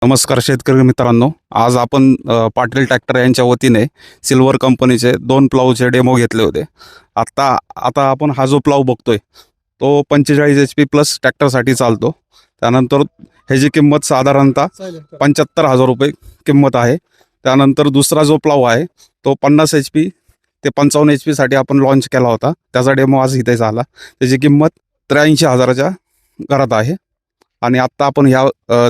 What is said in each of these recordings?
नमस्कार शेतकरी मित्रांनो. आज आपण पाटील ट्रॅक्टर यांच्या वतीने सिल्वर कंपनीचे 2 प्लाऊचे डेमो घेतले होते. आता आता आपण हा जो प्लाऊ बघतोय तो 45 HP प्लस ट्रॅक्टरसाठी चालतो. त्यानंतर ह्याची किंमत साधारणतः 75,000 रुपये किंमत आहे. त्यानंतर दुसरा जो प्लाऊ आहे तो 50 HP ते 55 HP आपण लॉन्च केला होता. त्याचा डेमो आज इथे झाला. त्याची किंमत 83,000च्या घरात आहे. आणि आत्ता आपण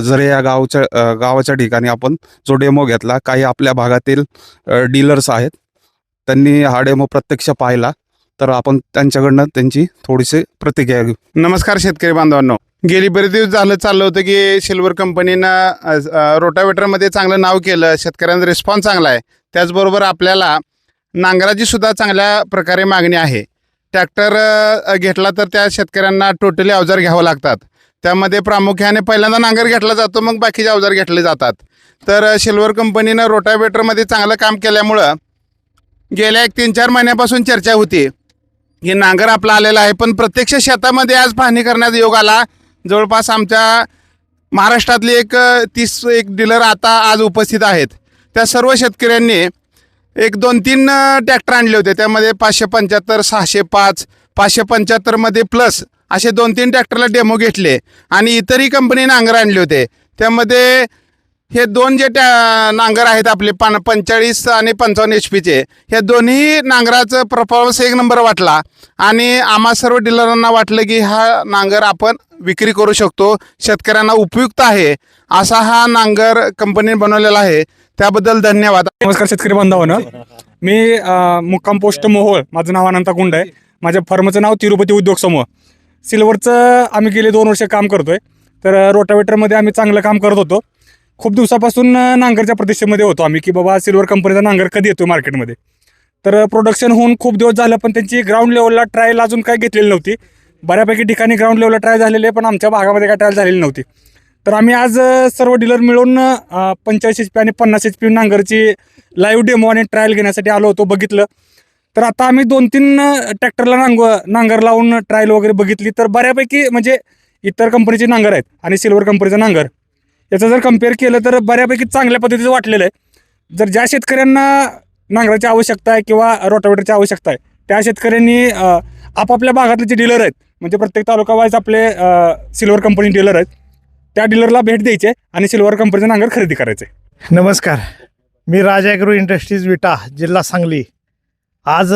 झरे या गावाच्या ठिकाणी आपण जो डेमो घेतला, काही आपल्या भागातील डीलर्स आहेत, त्यांनी हा डेमो प्रत्यक्ष पाहिला, तर आपण त्यांच्याकडनं त्यांची थोडीशी प्रतिक्रिया घेऊ. नमस्कार शेतकरी बांधवांनो. गेली बरेच दिवस झालं चाललं होतं की सिल्वर कंपनीनं रोटावेटरमध्ये चांगलं नाव केलं, शेतकऱ्यांचा रिस्पॉन्स चांगला आहे. त्याचबरोबर आपल्याला नांगराची सुद्धा चांगल्या प्रकारे मागणी आहे. ट्रॅक्टर घेतला तर त्या शेतकऱ्यांना टोटली अवजार घ्यावं लागतात. त्यामध्ये प्रामुख्याने पहिल्यांदा नांगर घेतला जातो, मग बाकीचे अवजार घेतले जातात. तर सिल्वर कंपनीनं रोटावेटरमध्ये चांगलं काम केल्यामुळं गेल्या 3-4 महिन्यापासून चर्चा होती की नांगर आपला आलेला आहे, पण प्रत्यक्ष शेतामध्ये आज पाहणी करण्याचा योग आला. जवळपास आमच्या महाराष्ट्रातले 30 डीलर आता आज उपस्थित आहेत. त्या सर्व शेतकऱ्यांनी 2-3 ट्रॅक्टर आणले होते. त्यामध्ये 575, 605, 575मध्ये प्लस असे 2-3 ट्रॅक्टरला डेमो घेतले आणि इतरही कंपनी नांगर आणले होते. त्यामध्ये हे 2 जे नांगर आहेत आपले 45 आणि 55 HPचे, ह्या दोन्ही नांगराचं परफॉर्मन्स 1 नंबर वाटला आणि आम्हा सर्व डीलरांना वाटलं की हा नांगर आपण विक्री करू शकतो, शेतकऱ्यांना उपयुक्त आहे, असा हा नांगर कंपनीने बनवलेला आहे. त्याबद्दल धन्यवाद. नमस्कार शेतकरी बांधवांनो. मी मुक्काम पोस्ट मोहोळ, माझं नाव अनंता गुंड आहे. माझ्या फर्मचं नाव तिरुपती उद्योग समूह. सिल्वरचं आम्ही गेले 2 वर्ष काम करतोय. तर रोटावेटरमध्ये आम्ही चांगलं काम करत होतो. खूप दिवसापासून नांगरच्या प्रतीक्षेमध्ये होतो आम्ही की बाबा सिल्वर कंपनीचा नांगर कधी येतो मार्केटमध्ये. तर प्रोडक्शन होऊन खूप दिवस झालं, पण त्यांची ग्राउंड लेवलला ट्रायल अजून काही घेतलेली नव्हती. बऱ्यापैकी ठिकाणी ग्राउंड लेवलला ट्रायल झालेले, पण आमच्या भागामध्ये काय ट्रायल झालेली नव्हती. तर आम्ही आज सर्व डीलर मिळून 45 HP आणि 50 HP नांगरची लाईव्ह डेमो आणि ट्रायल घेण्यासाठी आलो होतो, बघितलं. तर आता आम्ही 2-3 ट्रॅक्टरला नांगर लावून ट्रायल वगैरे बघितली. तर बऱ्यापैकी म्हणजे इतर कंपनीचे नांगर आहेत आणि सिल्वर कंपनीचं नांगर याचं जर कम्पेअर केलं तर बऱ्यापैकी चांगल्या पद्धतीचं वाटलेलं आहे. जर ज्या शेतकऱ्यांना नांगराची आवश्यकता आहे किंवा रोटावेटरची आवश्यकता आहे, त्या शेतकऱ्यांनी आपापल्या भागातले जे डीलर आहेत, म्हणजे प्रत्येक तालुका वाईज आपले सिल्वर कंपनी डीलर आहेत, त्या डीलरला भेट द्यायचे आणि सिल्वर कंपनीचं नांगर खरेदी करायचे. नमस्कार, मी राज ॲग्रो इंडस्ट्रीज विटा, जिल्हा सांगली. आज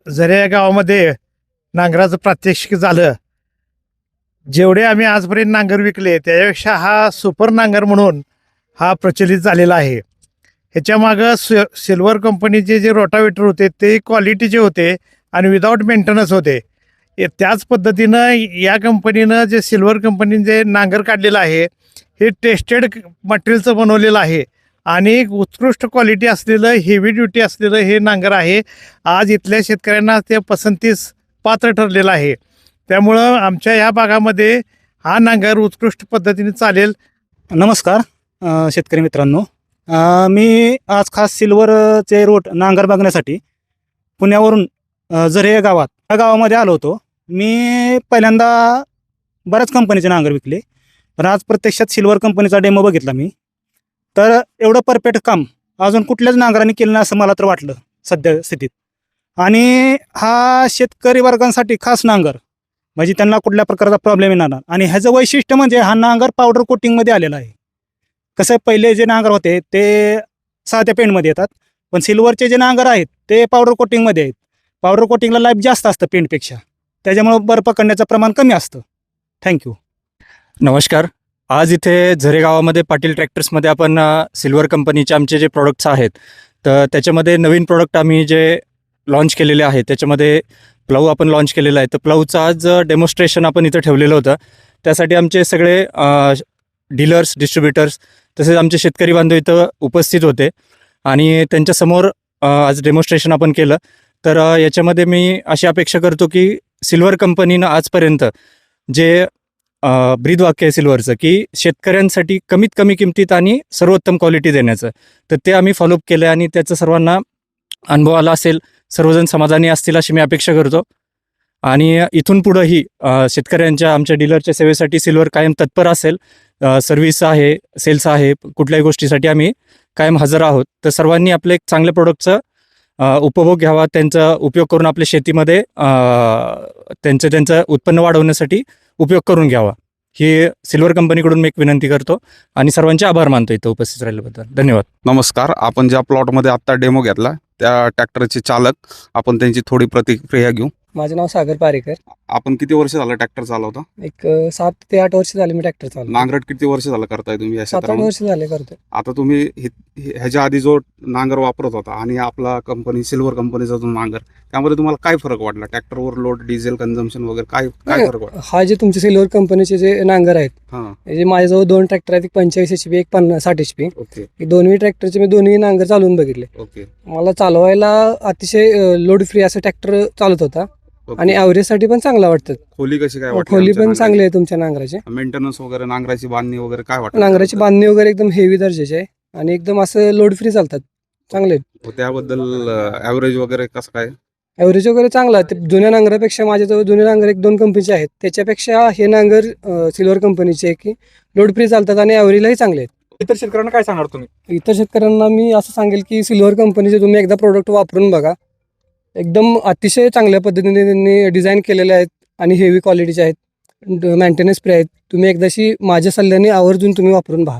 झरे या गावामध्ये नांगराचं प्रात्यक्षिक झालं. जेवढे आम्ही आजपर्यंत नांगर विकले त्याच्यापेक्षा हा सुपर नांगर म्हणून हा प्रचलित झालेला आहे. ह्याच्यामागं सिल्वर कंपनीचे जे रोटावेटर होते ते क्वालिटीचे होते आणि विदाऊट मेंटेनन्स होते. त्याच पद्धतीनं या कंपनीनं जे सिल्वर कंपनीने जे नांगर काढलेलं आहे हे टेस्टेड मटेरियलचं बनवलेलं आहे आणि उत्कृष्ट क्वालिटी असलेलं, हेवी ड्युटी असलेलं हे नांगर आहे. आज इथल्या शेतकऱ्यांना ते पसंतीस पात्र ठरलेलं आहे. त्यामुळं आमच्या ह्या भागामध्ये हा नांगर उत्कृष्ट पद्धतीने चालेल. नमस्कार शेतकरी मित्रांनो. मी आज खास सिल्वरचे नांगर बघण्यासाठी पुण्यावरून झरे या गावामध्ये आलो होतो. मी पहिल्यांदा बऱ्याच कंपनीचे नांगर विकले, पण आज प्रत्यक्षात सिल्वर कंपनीचा डेमो बघितला मी. तर एवढं परफेक्ट काम अजून कुठल्याच नांगराने केलं नाही असं मला तर वाटलं सध्या स्थितीत. आणि हा शेतकरी वर्गांसाठी खास नांगर, म्हणजे त्यांना कुठल्या प्रकारचा प्रॉब्लेम येणार नाही. आणि ह्याचं वैशिष्ट्य म्हणजे हा नांगर पावडर कोटिंगमध्ये आलेला आहे. कसं पहिले जे नांगर होते ते साध्या पेंटमध्ये येतात, पण सिल्वरचे जे नांगर आहेत ते पावडर कोटिंगमध्ये आहेत. पावडर कोटिंगला लाईफ जास्त असतं पेंटपेक्षा, त्याच्यामुळं बर्फ पकडण्याचं प्रमाण कमी असतं. थँक्यू. नमस्कार. आज इथे झरे गावामध्ये पाटील ट्रॅक्टर्समध्ये आपण सिल्वर कंपनीचे आमचे जे प्रोडक्ट्स आहेत, तर त्याच्यामध्ये नवीन प्रोडक्ट आम्ही जे लॉन्च केलेले आहे, त्याच्यामध्ये प्लाऊ आपण लॉन्च केलेला आहे. तर प्लाऊचं आज डेमॉन्स्ट्रेशन आपण इथं ठेवलेलं होतं. त्यासाठी आमचे सगळे डीलर्स, डिस्ट्रीब्युटर्स तसेच आमचे शेतकरी बांधव इथं उपस्थित होते आणि त्यांच्यासमोर आज डेमॉन्स्ट्रेशन आपण केलं. तर याच्यामध्ये मी अशी अपेक्षा करतो की सिल्वर कंपनीनं आजपर्यंत जे ब्रीदवाक्य आहे सिल्वरचं की शेतकऱ्यांसाठी कमीत कमी किमतीत आणि सर्वोत्तम क्वालिटी देण्याचं, तर ते आम्ही फॉलोअप केलं आणि त्याचं सर्वांना अनुभव आला असेल, सर्वजण समाधानी असतील अशी मी अपेक्षा करतो. आणि इथून पुढंही शेतकऱ्यांच्या आमच्या डीलरच्या सेवेसाठी सिल्वर कायम तत्पर असेल. सर्व्हिस आहे, सेल्स आहे, कुठल्याही गोष्टीसाठी आम्ही कायम हजर आहोत. तर सर्वांनी आपले एक चांगल्या प्रोडक्टचं उपभोग घ्यावा, त्यांचा उपयोग करून आपल्या शेतीमध्ये त्यांचं उत्पन्न वाढवण्यासाठी उपयोग करून घ्यावा, ही सिल्वर कंपनीकडून मी एक विनंती करतो आणि सर्वांचे आभार मानतो इथं उपस्थित राहिल्याबद्दल. धन्यवाद. नमस्कार. आपण ज्या प्लॉटमध्ये आत्ता डेमो घेतला त्या ट्रॅक्टरचे चालक, आपण त्यांची थोडी प्रतिक्रिया घेऊ. माझं नाव सागर पारेकर. आपण किती वर्ष झालं ट्रॅक्टर चालवता? एक 7 ते 8 वर्ष झाले मी ट्रॅक्टर चालवतो. नांगरट किती वर्ष झालं करताय तुम्ही या 7-8 क्षेत्रामध्ये? वर्ष झाले करतोय. आता तुम्ही ह्याच्या आधी जो नांगर वापरत होता आणि आपला कंपनी सिल्वर कंपनीचा जो नांगर, त्यामध्ये तुम्हाला काय फरक वाटला? ट्रॅक्टरवर लोड, डिझेल कन्झम्पशन वगैरे काय काय फरक वाटला? हा जे तुमचे सिल्वर कंपनीचे जे नांगर आहेत, हां, हे जे माझ्याजवळ 2 ट्रॅक्टर आहेत, एक 45 HP, एक 60 HP. ओके हे दोन्ही ट्रॅक्टरचे मी दोन्ही नांगर चालवून बघितले. ओके मला चालवायला अतिशय लोड फ्री असं ट्रॅक्टर चालत होता आणि ॲव्हरेजसाठी पण चांगला वाटतं. खोली कशी काय वाटली? खोली पण चांगली आहे तुमच्या नांगराची. मेंटेनन्स वगैरे, नांगराची बांधणी वगैरे काय वाटतं? नांगराची बांधणी वगैरे एकदम हेवी दर्जाची आहे आणि एकदम असं लोड फ्री चालतात, चांगले आहेत. त्याबद्दल ॲव्हरेज वगैरे कसं काय? ॲव्हरेज वगैरे चांगला आहे. ते जुन्या नांगरापेक्षा माझ्याजवळ जुने नांगर 1-2 कंपनीचे आहेत, त्याच्यापेक्षा हे नांगर सिल्वर कंपनीचे आहे की लोड फ्री चालतात आणि ॲव्हरेजलाही चांगले आहेत. इतर शेतकऱ्यांना काय सांगणार तुम्ही? इतर शेतकऱ्यांना मी असं सांगेल की सिल्वर कंपनीचे तुम्ही एकदा प्रोडक्ट वापरून बघा. एकदम अतिशय चांगल्या पद्धतीने त्यांनी डिझाईन केलेले आहेत आणि हेवी क्वालिटीचे आहेत, मेंटेनन्स फ्री आहेत. तुम्ही एकदाशी माझ्या सल्ल्याने आवर्जून तुम्ही वापरून पहा.